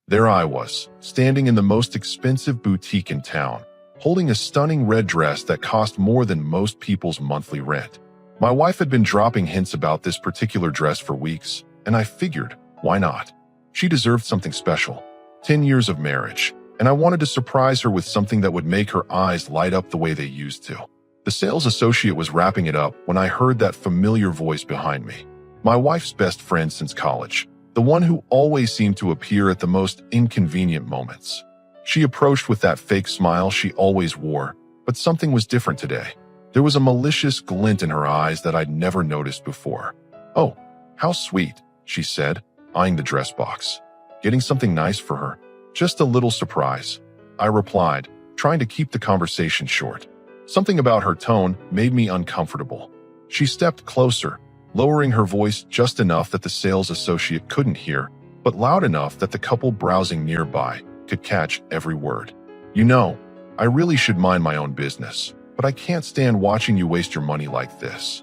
There I was, standing in the most expensive boutique in town, holding a stunning red dress that cost more than most people's monthly rent. My wife had been dropping hints about this particular dress for weeks, and I figured, why not? She deserved something special. 10 years of marriage, and I wanted to surprise her with something that would make her eyes light up the way they used to. The sales associate was wrapping it up when I heard that familiar voice behind me. My wife's best friend since college, the one who always seemed to appear at the most inconvenient moments. She approached with that fake smile she always wore, but something was different today. There was a malicious glint in her eyes that I'd never noticed before. "Oh, how sweet," she said, eyeing the dress box. "Getting something nice for her?" "Just a little surprise," I replied, trying to keep the conversation short. Something about her tone made me uncomfortable. She stepped closer, lowering her voice just enough that the sales associate couldn't hear, but loud enough that the couple browsing nearby could catch every word. "You know, I really should mind my own business, but I can't stand watching you waste your money like this."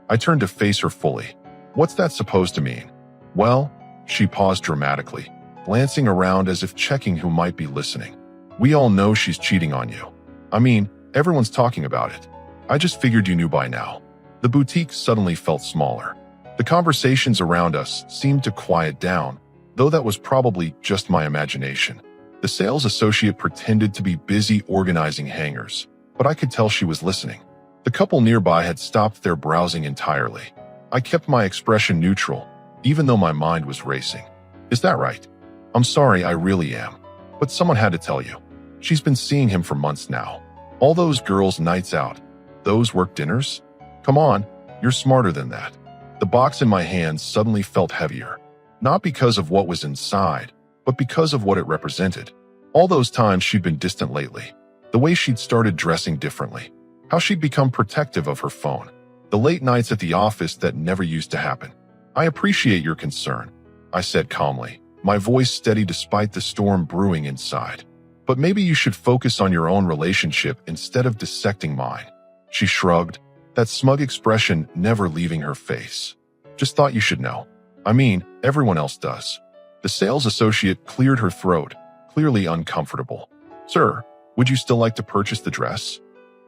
I turned to face her fully. "What's that supposed to mean?" "Well," she paused dramatically, glancing around as if checking who might be listening. "We all know she's cheating on you. I mean, everyone's talking about it. I just figured you knew by now." The boutique suddenly felt smaller. The conversations around us seemed to quiet down, though that was probably just my imagination. The sales associate pretended to be busy organizing hangers, but I could tell she was listening. The couple nearby had stopped their browsing entirely. I kept my expression neutral, even though my mind was racing. "Is that right?" "I'm sorry, I really am. But someone had to tell you. She's been seeing him for months now. All those girls' nights out, those work dinners? Come on, you're smarter than that." The box in my hands suddenly felt heavier, not because of what was inside, but because of what it represented. All those times she'd been distant lately, the way she'd started dressing differently, how she'd become protective of her phone, the late nights at the office that never used to happen. "I appreciate your concern," I said calmly, my voice steady despite the storm brewing inside. "But maybe you should focus on your own relationship instead of dissecting mine." She shrugged, that smug expression never leaving her face. "Just thought you should know. I mean, everyone else does." The sales associate cleared her throat, clearly uncomfortable. "Sir, would you still like to purchase the dress?"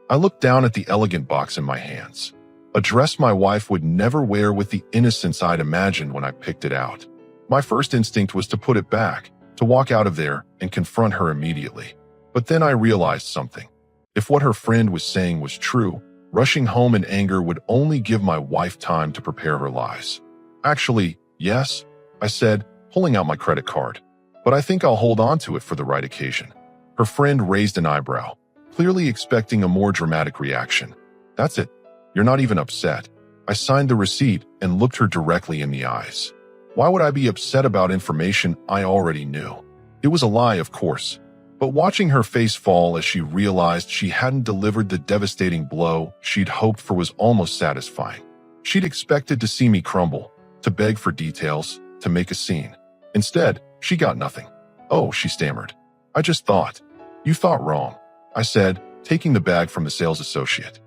I looked down at the elegant box in my hands. A dress my wife would never wear with the innocence I'd imagined when I picked it out. My first instinct was to put it back, to walk out of there and confront her immediately. But then I realized something. If what her friend was saying was true, rushing home in anger would only give my wife time to prepare her lies. "Actually, yes," I said, pulling out my credit card. "But I think I'll hold on to it for the right occasion." Her friend raised an eyebrow, clearly expecting a more dramatic reaction. "That's it? You're not even upset?" I signed the receipt and looked her directly in the eyes. Why would I be upset about information I already knew? It was a lie, of course. But watching her face fall as she realized she hadn't delivered the devastating blow she'd hoped for was almost satisfying. She'd expected to see me crumble, to beg for details, to make a scene. Instead, she got nothing. "Oh," she stammered. "I just thought." "You thought wrong," I said, taking the bag from the sales associate.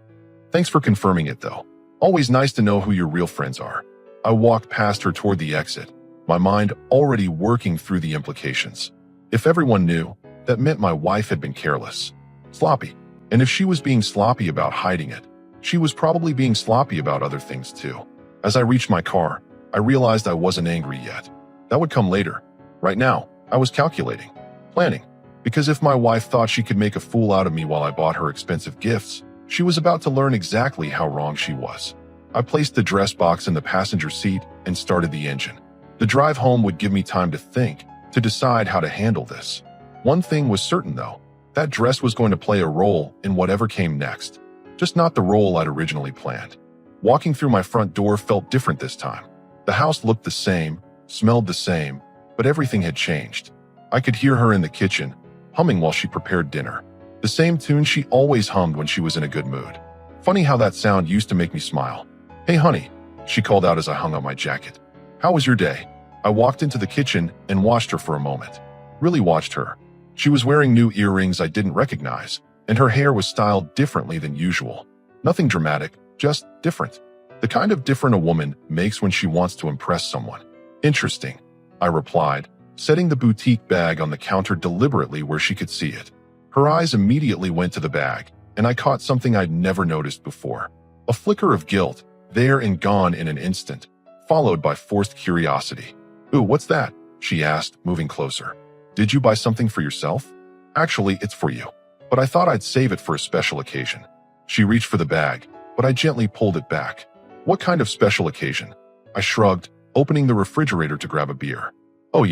"Thanks for confirming it, though. Always nice to know who your real friends are." I walked past her toward the exit, my mind already working through the implications. If everyone knew, that meant my wife had been careless, sloppy. And if she was being sloppy about hiding it, she was probably being sloppy about other things too. As I reached my car, I realized I wasn't angry yet. That would come later. Right now, I was calculating, planning. Because if my wife thought she could make a fool out of me while I bought her expensive gifts, she was about to learn exactly how wrong she was. I placed the dress box in the passenger seat and started the engine. The drive home would give me time to think, to decide how to handle this. One thing was certain though, that dress was going to play a role in whatever came next, just not the role I'd originally planned. Walking through my front door felt different this time. The house looked the same, smelled the same, but everything had changed. I could hear her in the kitchen, humming while she prepared dinner. The same tune she always hummed when she was in a good mood. Funny how that sound used to make me smile. "Hey honey," she called out as I hung up my jacket. "How was your day?" I walked into the kitchen and watched her for a moment. Really watched her. She was wearing new earrings I didn't recognize, and her hair was styled differently than usual. Nothing dramatic, just different. The kind of different a woman makes when she wants to impress someone. "Interesting," I replied, setting the boutique bag on the counter deliberately where she could see it. Her eyes immediately went to the bag, and I caught something I'd never noticed before. A flicker of guilt, there and gone in an instant, followed by forced curiosity. "Ooh, what's that?" she asked, moving closer. "Did you buy something for yourself?" "Actually, it's for you. But I thought I'd save it for a special occasion." She reached for the bag, but I gently pulled it back. "What kind of special occasion?" I shrugged, opening the refrigerator to grab a beer. "Oh,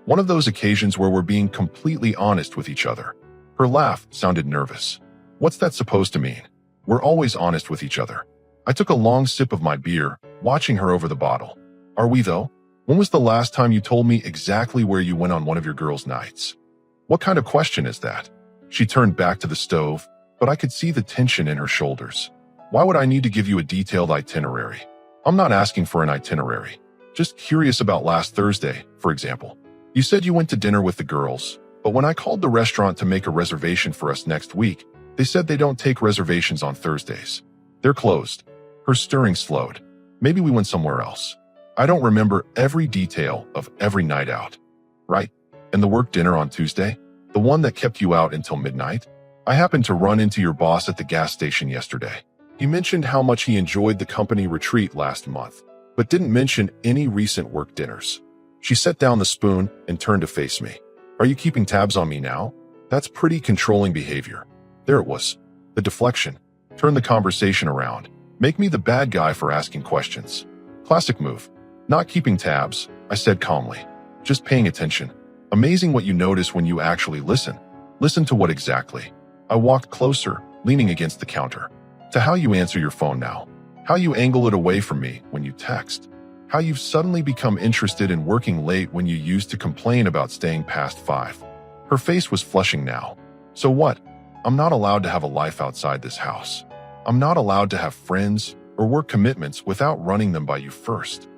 one of those occasions where we're being completely honest with each other." Her laugh sounded nervous. "What's that supposed to mean?" "We're always honest with each other." I took a long sip of my beer, watching her over the bottle. "Are we, though? When was the last time you told me exactly where you went on one of your girls' nights?" "What kind of question is that?" She turned back to the stove, but I could see the tension in her shoulders. "Why would I need to give you a detailed itinerary? I'm not asking for an itinerary. Just curious about last Thursday, for example. You said you went to dinner with the girls, but when I called the restaurant to make a reservation for us next week, they said they don't take reservations on Thursdays. They're closed." Her stirring slowed. "Maybe we went somewhere else. I don't remember every detail of every night out." "Right. And the work dinner on Tuesday? The one that kept you out until midnight? I happened to run into your boss at the gas station yesterday. He mentioned how much he enjoyed the company retreat last month, but didn't mention any recent work dinners." She set down the spoon and turned to face me. "Are you keeping tabs on me now? That's pretty controlling behavior." There it was. The deflection. Turn the conversation around. Make me the bad guy for asking questions. Classic move. "Not keeping tabs," I said calmly. "Just paying attention. Amazing what you notice when you actually listen." "Listen to what exactly?" I walked closer, leaning against the counter. "To how you answer your phone now. How you angle it away from me when you text. How you've suddenly become interested in working late when you used to complain about staying past 5. Her face was flushing now. "So what? I'm not allowed to have a life outside this house. I'm not allowed to have friends or work commitments without running them by you first."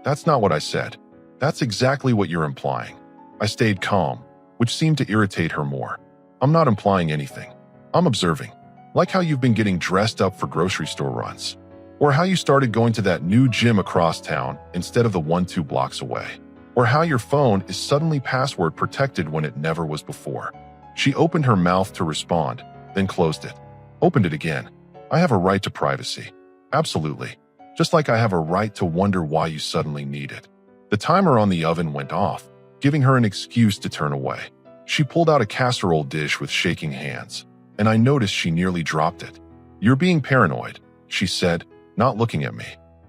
"That's not what I said. That's exactly what you're implying." I stayed calm, which seemed to irritate her more. "I'm not implying anything. I'm observing. Like how you've been getting dressed up for grocery store runs. Or how you started going to that new gym across town instead of the one 2 blocks away. Or how your phone is suddenly password protected when it never was before." She opened her mouth to respond, then closed it. Opened it again. "I have a right to privacy." "Absolutely. Just like I have a right to wonder why you suddenly need it." The timer on the oven went off, giving her an excuse to turn away. She pulled out a casserole dish with shaking hands, and I noticed she nearly dropped it. "You're being paranoid," she said, not looking at me.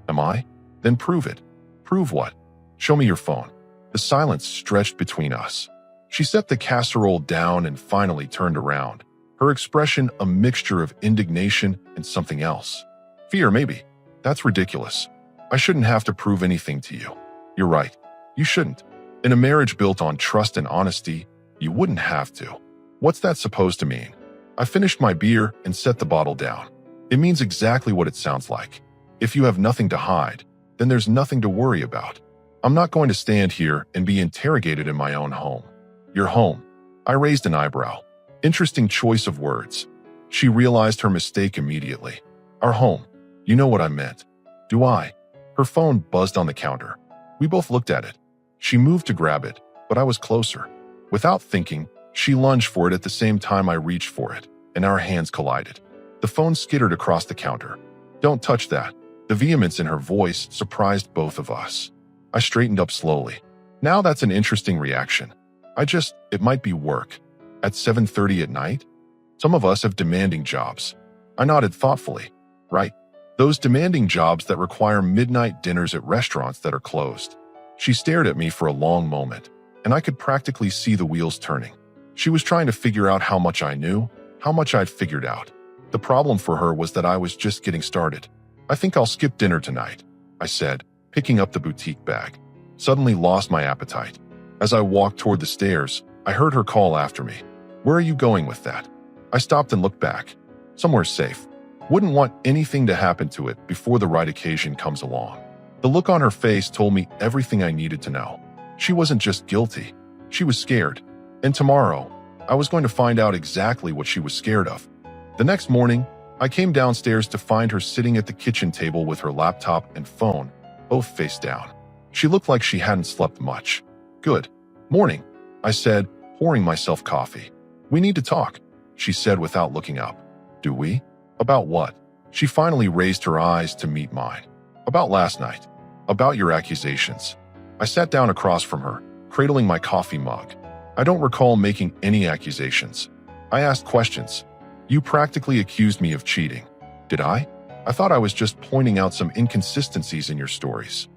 "Am I? Then prove it." "Prove what?" "Show me your phone." The silence stretched between us. She set the casserole down and finally turned around, her expression a mixture of indignation and something else. "Fear, maybe. That's ridiculous. I shouldn't have to prove anything to you." "You're right. You shouldn't. In a marriage built on trust and honesty, you wouldn't have to." "What's that supposed to mean?" I finished my beer and set the bottle down. "It means exactly what it sounds like. If you have nothing to hide, then there's nothing to worry about. I'm not going to stand here and be interrogated in my own home." "Your home?" I raised an eyebrow. Interesting choice of words. She realized her mistake immediately. "Our home. You know what I meant." "Do I?" Her phone buzzed on the counter. We both looked at it. She moved to grab it, but I was closer. Without thinking, she lunged for it at the same time I reached for it, and our hands collided. The phone skittered across the counter. "Don't touch that." The vehemence in her voice surprised both of us. I straightened up slowly. "Now that's an interesting reaction. It might be work. At 7:30 at night? Some of us have demanding jobs." I nodded thoughtfully. "Right. Those demanding jobs that require midnight dinners at restaurants that are closed." She stared at me for a long moment, and I could practically see the wheels turning. She was trying to figure out how much I knew, how much I'd figured out. The problem for her was that I was just getting started. "I think I'll skip dinner tonight," I said, picking up the boutique bag. Suddenly lost my appetite. As I walked toward the stairs, I heard her call after me. "Where are you going with that?" I stopped and looked back. "Somewhere safe. Wouldn't want anything to happen to it before the right occasion comes along." The look on her face told me everything I needed to know. She wasn't just guilty. She was scared. And tomorrow, I was going to find out exactly what she was scared of. The next morning, I came downstairs to find her sitting at the kitchen table with her laptop and phone, both face down. She looked like she hadn't slept much. Good. Morning, I said, pouring myself coffee. We need to talk, she said without looking up. Do we? About what? She finally raised her eyes to meet mine. About last night. About your accusations. I sat down across from her, cradling my coffee mug. I don't recall making any accusations. I asked questions. You practically accused me of cheating. Did I? I thought I was just pointing out some inconsistencies in your stories.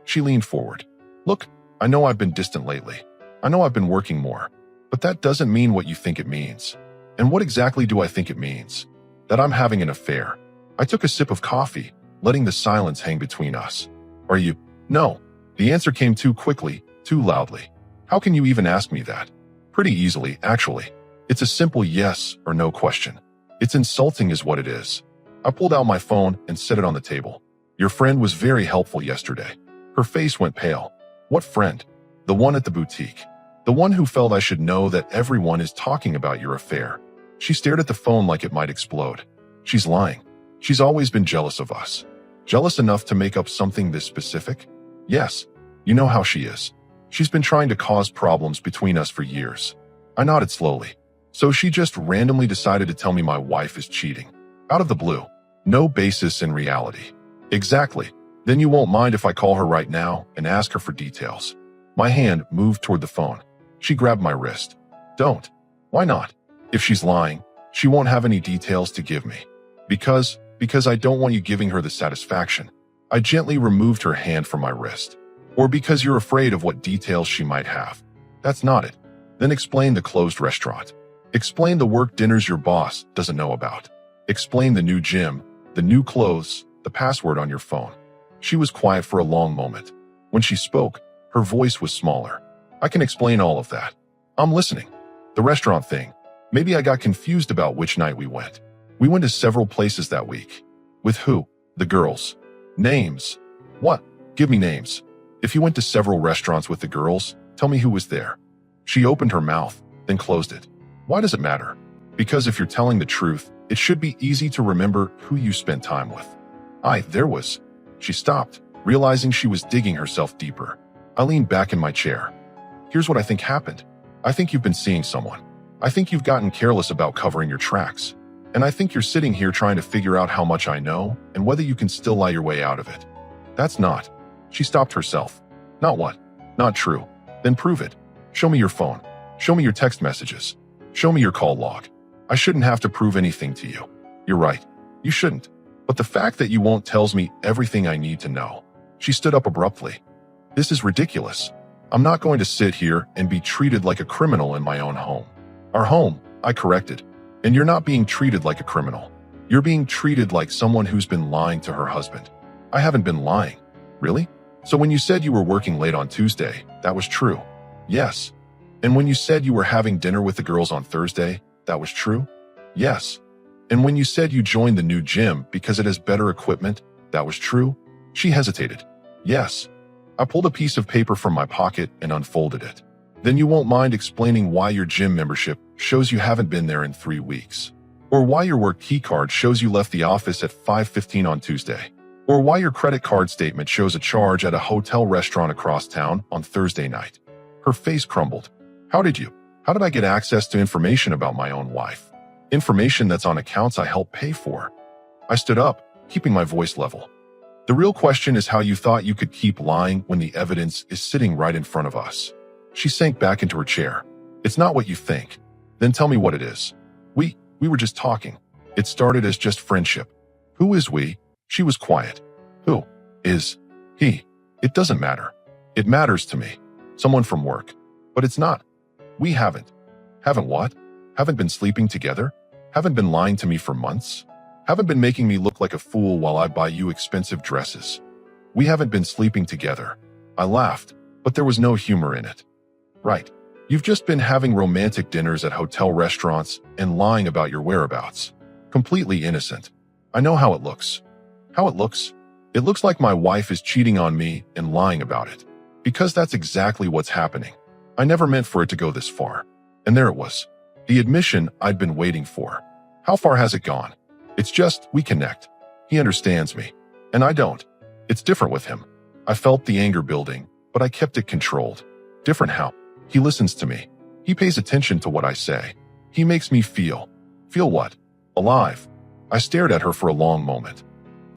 She leaned forward. Look, I know I've been distant lately. I know I've been working more. But that doesn't mean what you think it means. And what exactly do I think it means? That I'm having an affair. I took a sip of coffee, letting the silence hang between us. Are you? No. The answer came too quickly, too loudly. How can you even ask me that? Pretty easily, actually. It's a simple yes or no question. It's insulting is what it is. I pulled out my phone and set it on the table. Your friend was very helpful yesterday. Her face went pale. What friend? The one at the boutique. The one who felt I should know that everyone is talking about your affair. She stared at the phone like it might explode. She's lying. She's always been jealous of us. Jealous enough to make up something this specific? Yes. You know how she is. She's been trying to cause problems between us for years. I nodded slowly. So she just randomly decided to tell me my wife is cheating. Out of the blue. No basis in reality. Exactly. Then you won't mind if I call her right now and ask her for details. My hand moved toward the phone. She grabbed my wrist. Don't. Why not? If she's lying, she won't have any details to give me. Because I don't want you giving her the satisfaction. I gently removed her hand from my wrist. Or because you're afraid of what details she might have. That's not it. Then explain the closed restaurant. Explain the work dinners your boss doesn't know about. Explain the new gym, the new clothes, the password on your phone. She was quiet for a long moment. When she spoke, her voice was smaller. I can explain all of that. I'm listening. The restaurant thing. Maybe I got confused about which night we went. We went to several places that week. With who? The girls. Names. What? Give me names. If you went to several restaurants with the girls, tell me who was there. She opened her mouth, then closed it. Why does it matter? Because if you're telling the truth, it should be easy to remember who you spent time with. There was. She stopped, realizing she was digging herself deeper. I leaned back in my chair. Here's what I think happened. I think you've been seeing someone. I think you've gotten careless about covering your tracks. And I think you're sitting here trying to figure out how much I know and whether you can still lie your way out of it. That's not. She stopped herself. Not what? Not true. Then prove it. Show me your phone. Show me your text messages. Show me your call log. I shouldn't have to prove anything to you. You're right. You shouldn't. But the fact that you won't tells me everything I need to know. She stood up abruptly. This is ridiculous. I'm not going to sit here and be treated like a criminal in my own home. Our home, I corrected. And you're not being treated like a criminal. You're being treated like someone who's been lying to her husband. I haven't been lying. Really? So when you said you were working late on Tuesday, that was true? Yes. And when you said you were having dinner with the girls on Thursday, that was true? Yes. And when you said you joined the new gym because it has better equipment, that was true? She hesitated. Yes. I pulled a piece of paper from my pocket and unfolded it. Then you won't mind explaining why your gym membership shows you haven't been there in 3 weeks. Or why your work key card shows you left the office at 5:15 on Tuesday. Or why your credit card statement shows a charge at a hotel restaurant across town on Thursday night. Her face crumbled. How did I get access to information about my own wife? Information that's on accounts I help pay for. I stood up, keeping my voice level. The real question is how you thought you could keep lying when the evidence is sitting right in front of us. She sank back into her chair. It's not what you think. Then tell me what it is. We were just talking. It started as just friendship. Who is we? She was quiet. Who is he? It doesn't matter. It matters to me. Someone from work. But it's not. We haven't. Haven't what? Haven't been sleeping together? Haven't been lying to me for months? Haven't been making me look like a fool while I buy you expensive dresses? We haven't been sleeping together. I laughed, but there was no humor in it. Right. You've just been having romantic dinners at hotel restaurants and lying about your whereabouts. Completely innocent. I know how it looks. How it looks? It looks like my wife is cheating on me and lying about it. Because that's exactly what's happening. I never meant for it to go this far. And there it was. The admission I'd been waiting for. How far has it gone? It's just, we connect. He understands me. And I don't. It's different with him. I felt the anger building, but I kept it controlled. Different how? He listens to me. He pays attention to what I say. He makes me feel. Feel what? Alive. I stared at her for a long moment.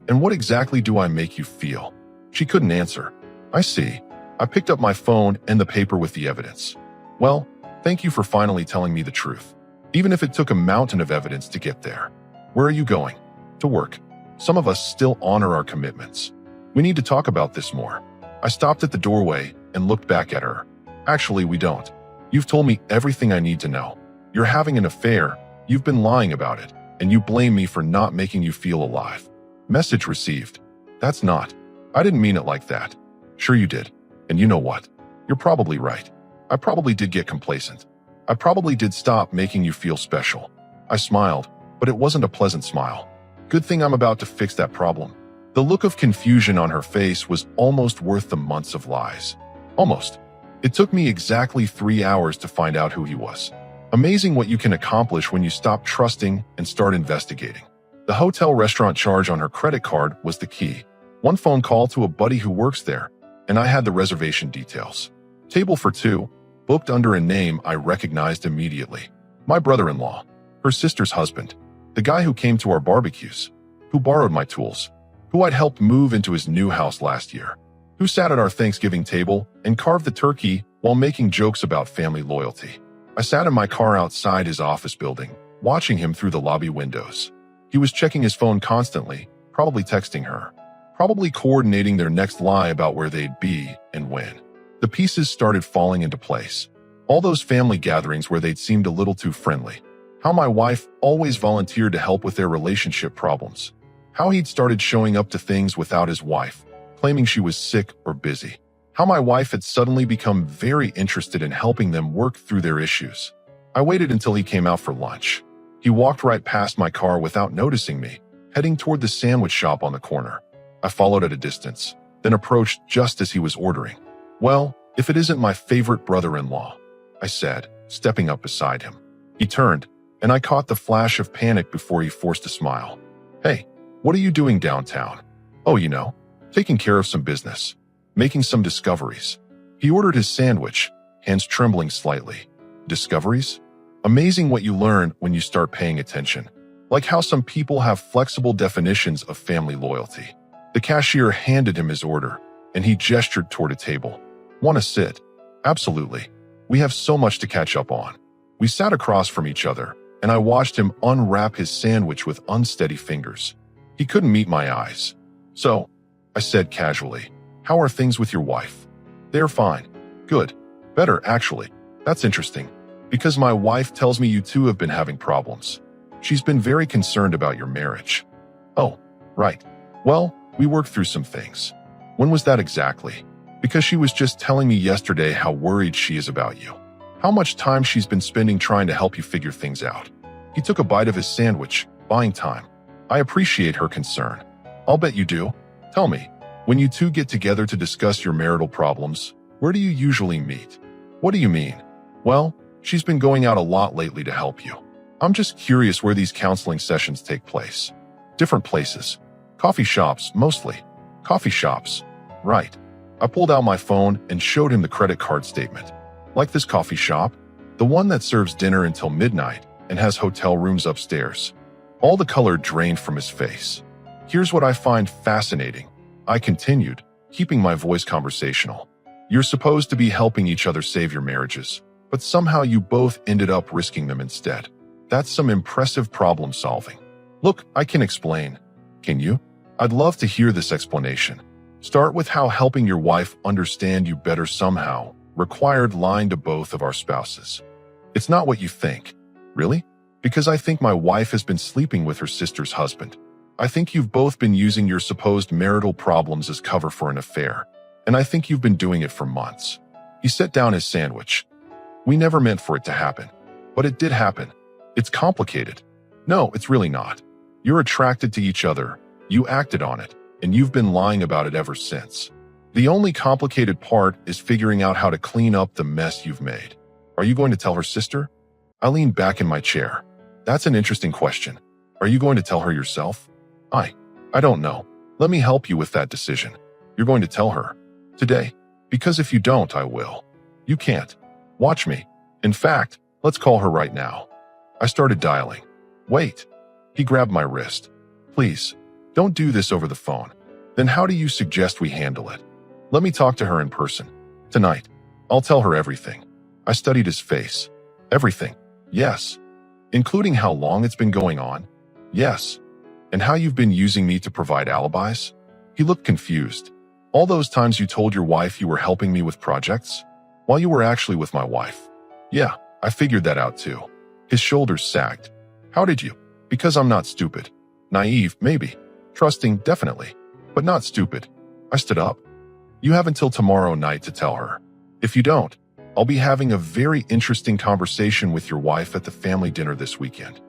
And what exactly do I make you feel? She couldn't answer. I see. I picked up my phone and the paper with the evidence. Well, thank you for finally telling me the truth. Even if it took a mountain of evidence to get there. Where are you going? To work. Some of us still honor our commitments. We need to talk about this more. I stopped at the doorway and looked back at her. Actually, we don't. You've told me everything I need to know. You're having an affair, you've been lying about it, and you blame me for not making you feel alive. Message received. That's not. I didn't mean it like that. Sure you did. And you know what? You're probably right. I probably did get complacent. I probably did stop making you feel special. I smiled, but it wasn't a pleasant smile. Good thing I'm about to fix that problem. The look of confusion on her face was almost worth the months of lies. Almost. It took me exactly 3 hours to find out who he was. Amazing what you can accomplish when you stop trusting and start investigating. The hotel restaurant charge on her credit card was the key. One phone call to a buddy who works there, and I had the reservation details. Table for two, booked under a name I recognized immediately. My brother-in-law, her sister's husband, the guy who came to our barbecues, who borrowed my tools, who I'd helped move into his new house last year, who sat at our Thanksgiving table and carved the turkey while making jokes about family loyalty. I sat in my car outside his office building, watching him through the lobby windows. He was checking his phone constantly, probably texting her, probably coordinating their next lie about where they'd be and when. The pieces started falling into place. All those family gatherings where they'd seemed a little too friendly. How my wife always volunteered to help with their relationship problems. How he'd started showing up to things without his wife, claiming she was sick or busy. How my wife had suddenly become very interested in helping them work through their issues. I waited until he came out for lunch. He walked right past my car without noticing me, heading toward the sandwich shop on the corner. I followed at a distance, then approached just as he was ordering. Well, if it isn't my favorite brother-in-law, I said, stepping up beside him. He turned, and I caught the flash of panic before he forced a smile. Hey, what are you doing downtown? Oh, you know, taking care of some business. Making some discoveries. He ordered his sandwich, hands trembling slightly. Discoveries? Amazing what you learn when you start paying attention. Like how some people have flexible definitions of family loyalty. The cashier handed him his order, and he gestured toward a table. Want to sit? Absolutely. We have so much to catch up on. We sat across from each other, and I watched him unwrap his sandwich with unsteady fingers. He couldn't meet my eyes. So, I said casually, how are things with your wife? They're fine. Good. Better, actually. That's interesting. Because my wife tells me you two have been having problems. She's been very concerned about your marriage. Oh, right. Well, we worked through some things. When was that exactly? Because she was just telling me yesterday how worried she is about you. How much time she's been spending trying to help you figure things out. He took a bite of his sandwich, buying time. I appreciate her concern. I'll bet you do. Tell me. When you two get together to discuss your marital problems, where do you usually meet? What do you mean? Well, she's been going out a lot lately to help you. I'm just curious where these counseling sessions take place. Different places. Coffee shops, mostly. Coffee shops. Right. I pulled out my phone and showed him the credit card statement. Like this coffee shop? The one that serves dinner until midnight and has hotel rooms upstairs. All the color drained from his face. Here's what I find fascinating. I continued, keeping my voice conversational. You're supposed to be helping each other save your marriages, but somehow you both ended up risking them instead. That's some impressive problem solving. Look, I can explain. Can you? I'd love to hear this explanation. Start with how helping your wife understand you better somehow required lying to both of our spouses. It's not what you think. Really? Because I think my wife has been sleeping with her sister's husband. I think you've both been using your supposed marital problems as cover for an affair, and I think you've been doing it for months. He set down his sandwich. We never meant for it to happen, but it did happen. It's complicated. No, it's really not. You're attracted to each other, you acted on it, and you've been lying about it ever since. The only complicated part is figuring out how to clean up the mess you've made. Are you going to tell her sister? I leaned back in my chair. That's an interesting question. Are you going to tell her yourself? I don't know. Let me help you with that decision. You're going to tell her. Today. Because if you don't, I will. You can't. Watch me. In fact, let's call her right now. I started dialing. Wait. He grabbed my wrist. Please, don't do this over the phone. Then how do you suggest we handle it? Let me talk to her in person. Tonight. I'll tell her everything. I studied his face. Everything. Yes. Including how long it's been going on. Yes. And how you've been using me to provide alibis? He looked confused. All those times you told your wife you were helping me with projects? While you were actually with my wife. Yeah, I figured that out too. His shoulders sagged. How did you? Because I'm not stupid. Naive, maybe. Trusting, definitely. But not stupid. I stood up. You have until tomorrow night to tell her. If you don't, I'll be having a very interesting conversation with your wife at the family dinner this weekend.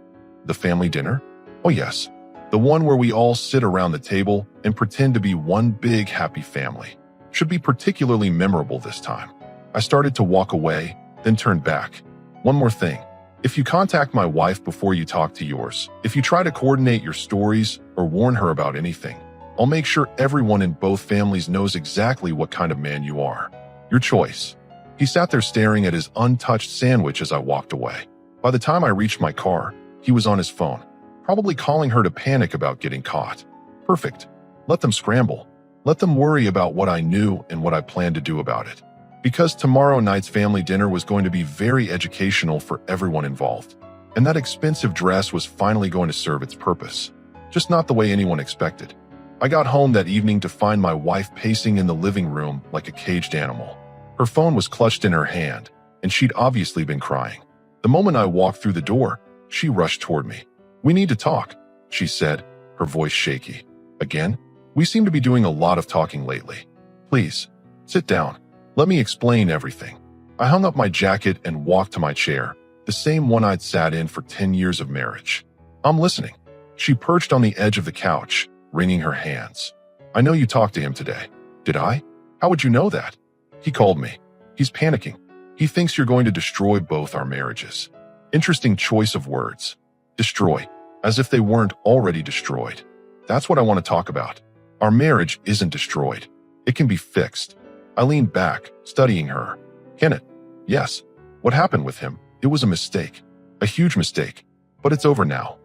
The family dinner? Oh yes. The one where we all sit around the table and pretend to be one big happy family. Should be particularly memorable this time. I started to walk away, then turned back. One more thing. If you contact my wife before you talk to yours, if you try to coordinate your stories or warn her about anything, I'll make sure everyone in both families knows exactly what kind of man you are. Your choice. He sat there staring at his untouched sandwich as I walked away. By the time I reached my car, he was on his phone, probably calling her to panic about getting caught. Perfect. Let them scramble. Let them worry about what I knew and what I planned to do about it. Because tomorrow night's family dinner was going to be very educational for everyone involved. And that expensive dress was finally going to serve its purpose. Just not the way anyone expected. I got home that evening to find my wife pacing in the living room like a caged animal. Her phone was clutched in her hand, and she'd obviously been crying. The moment I walked through the door, she rushed toward me. We need to talk, she said, her voice shaky. Again? We seem to be doing a lot of talking lately. Please, sit down. Let me explain everything. I hung up my jacket and walked to my chair, the same one I'd sat in for 10 years of marriage. I'm listening. She perched on the edge of the couch, wringing her hands. I know you talked to him today. Did I? How would you know that? He called me. He's panicking. He thinks you're going to destroy both our marriages. Interesting choice of words. Destroy, as if they weren't already destroyed. That's what I want to talk about. Our marriage isn't destroyed. It can be fixed. I leaned back, studying her. Can it? Yes. What happened with him? It was a mistake. A huge mistake. But it's over now.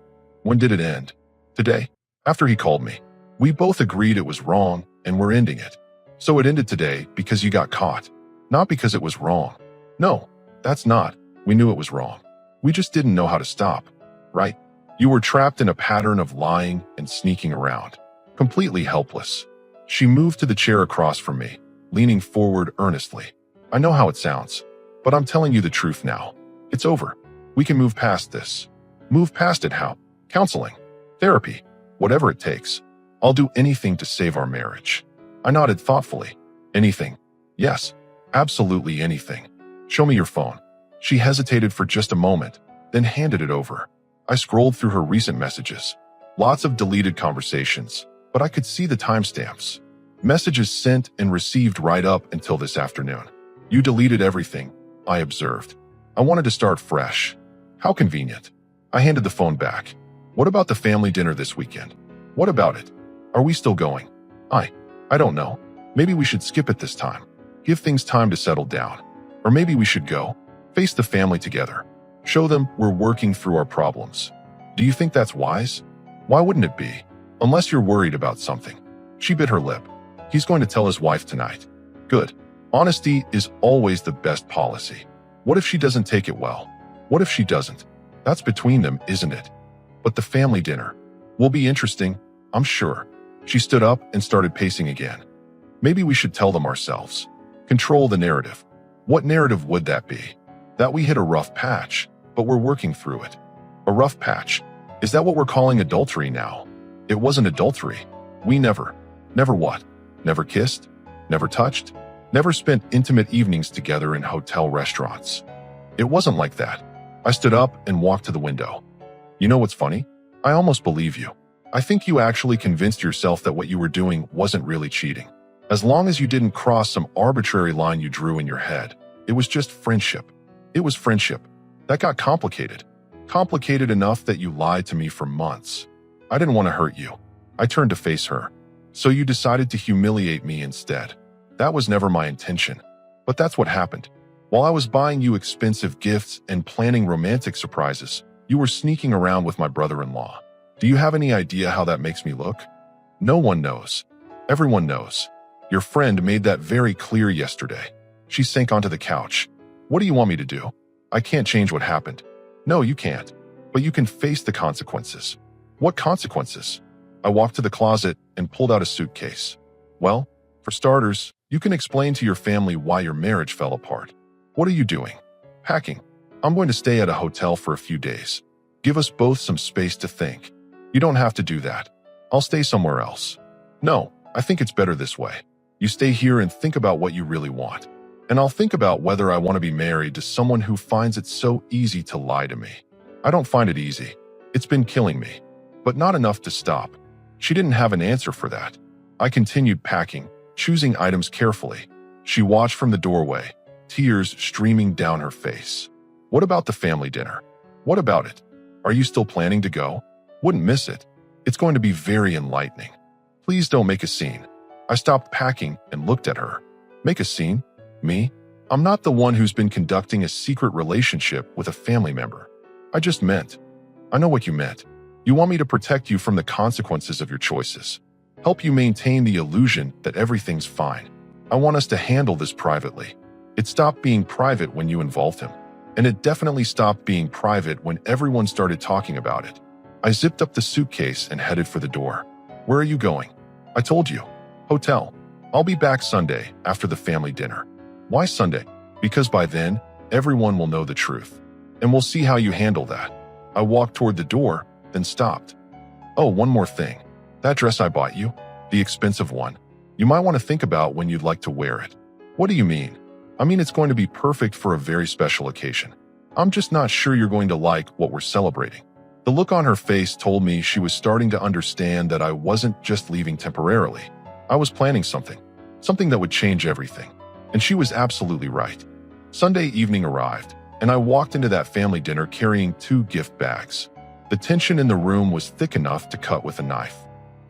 When did it end? Today. After he called me. We both agreed it was wrong, and we're ending it. So it ended today because you got caught. Not because it was wrong. No, that's not. We knew it was wrong. We just didn't know how to stop. Right? You were trapped in a pattern of lying and sneaking around. Completely helpless. She moved to the chair across from me, leaning forward earnestly. I know how it sounds, but I'm telling you the truth now. It's over. We can move past this. Move past it how? Counseling. Therapy. Whatever it takes. I'll do anything to save our marriage. I nodded thoughtfully. Anything? Yes. Absolutely anything. Show me your phone. She hesitated for just a moment, then handed it over. I scrolled through her recent messages. Lots of deleted conversations, but I could see the timestamps. Messages sent and received right up until this afternoon. You deleted everything, I observed. I wanted to start fresh. How convenient. I handed the phone back. What about the family dinner this weekend? What about it? Are we still going? I don't know. Maybe we should skip it this time. Give things time to settle down. Or maybe we should go. Face the family together. Show them we're working through our problems. Do you think that's wise? Why wouldn't it be? Unless you're worried about something. She bit her lip. He's going to tell his wife tonight. Good. Honesty is always the best policy. What if she doesn't take it well? What if she doesn't? That's between them, isn't it? But the family dinner will be interesting, I'm sure. She stood up and started pacing again. Maybe we should tell them ourselves. Control the narrative. What narrative would that be? That we hit a rough patch, but we're working through it. A rough patch. Is that what we're calling adultery now? It wasn't adultery. We never what? Never kissed? Never touched? Never spent intimate evenings together in hotel restaurants. It wasn't like that. I stood up and walked to the window. You know what's funny? I almost believe you. I think you actually convinced yourself that what you were doing wasn't really cheating. As long as you didn't cross some arbitrary line you drew in your head, it was just friendship. It was friendship. That got complicated. Complicated enough that you lied to me for months. I didn't want to hurt you. I turned to face her. So you decided to humiliate me instead. That was never my intention. But that's what happened. While I was buying you expensive gifts and planning romantic surprises, you were sneaking around with my brother-in-law. Do you have any idea how that makes me look? No one knows. Everyone knows. Your friend made that very clear yesterday. She sank onto the couch. What do you want me to do? I can't change what happened. No, you can't. But you can face the consequences. What consequences? I walked to the closet and pulled out a suitcase. Well, for starters, you can explain to your family why your marriage fell apart. What are you doing? Packing. I'm going to stay at a hotel for a few days. Give us both some space to think. You don't have to do that. I'll stay somewhere else. No, I think it's better this way. You stay here and think about what you really want. And I'll think about whether I want to be married to someone who finds it so easy to lie to me. I don't find it easy. It's been killing me. But not enough to stop. She didn't have an answer for that. I continued packing, choosing items carefully. She watched from the doorway, tears streaming down her face. What about the family dinner? What about it? Are you still planning to go? Wouldn't miss it. It's going to be very enlightening. Please don't make a scene. I stopped packing and looked at her. Make a scene? Me? I'm not the one who's been conducting a secret relationship with a family member. I just meant. I know what you meant. You want me to protect you from the consequences of your choices. Help you maintain the illusion that everything's fine. I want us to handle this privately. It stopped being private when you involved him. And it definitely stopped being private when everyone started talking about it. I zipped up the suitcase and headed for the door. Where are you going? I told you. Hotel. I'll be back Sunday after the family dinner. Why Sunday? Because by then, everyone will know the truth. And we'll see how you handle that. I walked toward the door, then stopped. Oh, one more thing. That dress I bought you, the expensive one, you might want to think about when you'd like to wear it. What do you mean? I mean it's going to be perfect for a very special occasion. I'm just not sure you're going to like what we're celebrating. The look on her face told me she was starting to understand that I wasn't just leaving temporarily. I was planning something that would change everything. And she was absolutely right. Sunday evening arrived, and I walked into that family dinner carrying 2 gift bags. The tension in the room was thick enough to cut with a knife.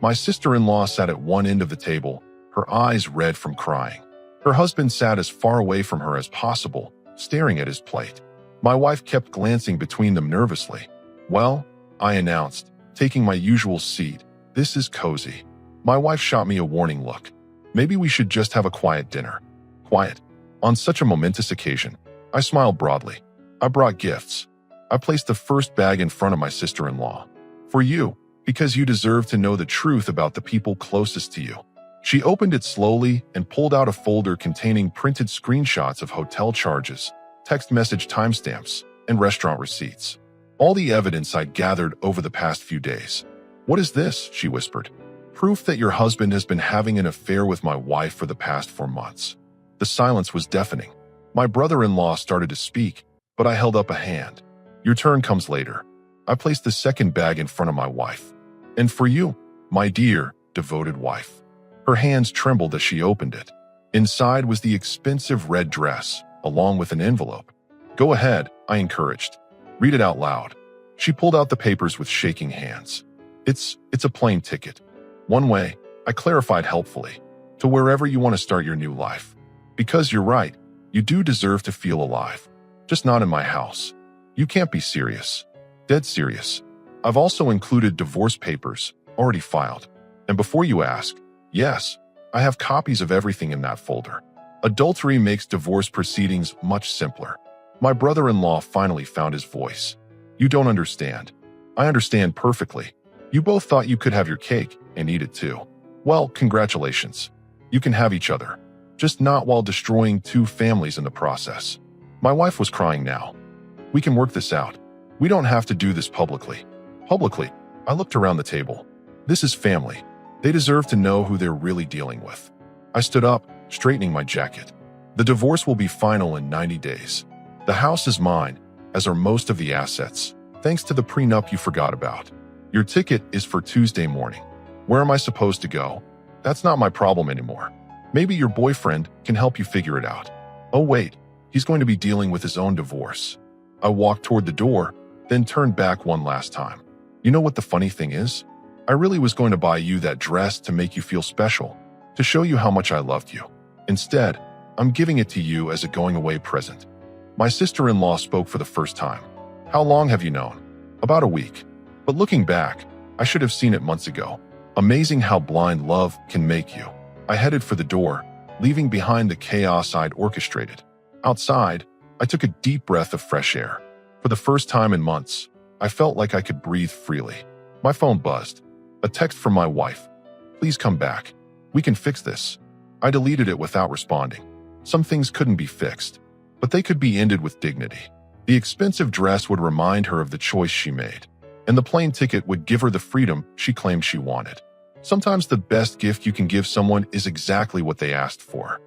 My sister-in-law sat at one end of the table, her eyes red from crying. Her husband sat as far away from her as possible, staring at his plate. My wife kept glancing between them nervously. Well, I announced, taking my usual seat, this is cozy. My wife shot me a warning look. Maybe we should just have a quiet dinner. Quiet. On such a momentous occasion, I smiled broadly. I brought gifts. I placed the first bag in front of my sister-in-law. For you, because you deserve to know the truth about the people closest to you. She opened it slowly and pulled out a folder containing printed screenshots of hotel charges, text message timestamps, and restaurant receipts. All the evidence I'd gathered over the past few days. What is this? She whispered. Proof that your husband has been having an affair with my wife for the past 4 months. The silence was deafening. My brother-in-law started to speak, but I held up a hand. Your turn comes later. I placed the second bag in front of my wife. And for you, my dear, devoted wife. Her hands trembled as she opened it. Inside was the expensive red dress, along with an envelope. Go ahead, I encouraged. Read it out loud. She pulled out the papers with shaking hands. It's a plane ticket. One way, I clarified helpfully, to wherever you want to start your new life. Because you're right, you do deserve to feel alive. Just not in my house. You can't be serious. Dead serious. I've also included divorce papers, already filed. And before you ask, yes, I have copies of everything in that folder. Adultery makes divorce proceedings much simpler. My brother-in-law finally found his voice. You don't understand. I understand perfectly. You both thought you could have your cake and eat it too. Well, congratulations. You can have each other. Just not while destroying 2 families in the process. My wife was crying now. We can work this out. We don't have to do this publicly. Publicly, I looked around the table. This is family. They deserve to know who they're really dealing with. I stood up, straightening my jacket. The divorce will be final in 90 days. The house is mine, as are most of the assets, thanks to the prenup you forgot about. Your ticket is for Tuesday morning. Where am I supposed to go? That's not my problem anymore. Maybe your boyfriend can help you figure it out. Oh wait, he's going to be dealing with his own divorce. I walked toward the door, then turned back one last time. You know what the funny thing is? I really was going to buy you that dress to make you feel special, to show you how much I loved you. Instead, I'm giving it to you as a going-away present. My sister-in-law spoke for the first time. How long have you known? About a week. But looking back, I should have seen it months ago. Amazing how blind love can make you. I headed for the door, leaving behind the chaos I'd orchestrated. Outside, I took a deep breath of fresh air. For the first time in months, I felt like I could breathe freely. My phone buzzed. A text from my wife. Please come back. We can fix this. I deleted it without responding. Some things couldn't be fixed, but they could be ended with dignity. The expensive dress would remind her of the choice she made, and the plane ticket would give her the freedom she claimed she wanted. Sometimes the best gift you can give someone is exactly what they asked for.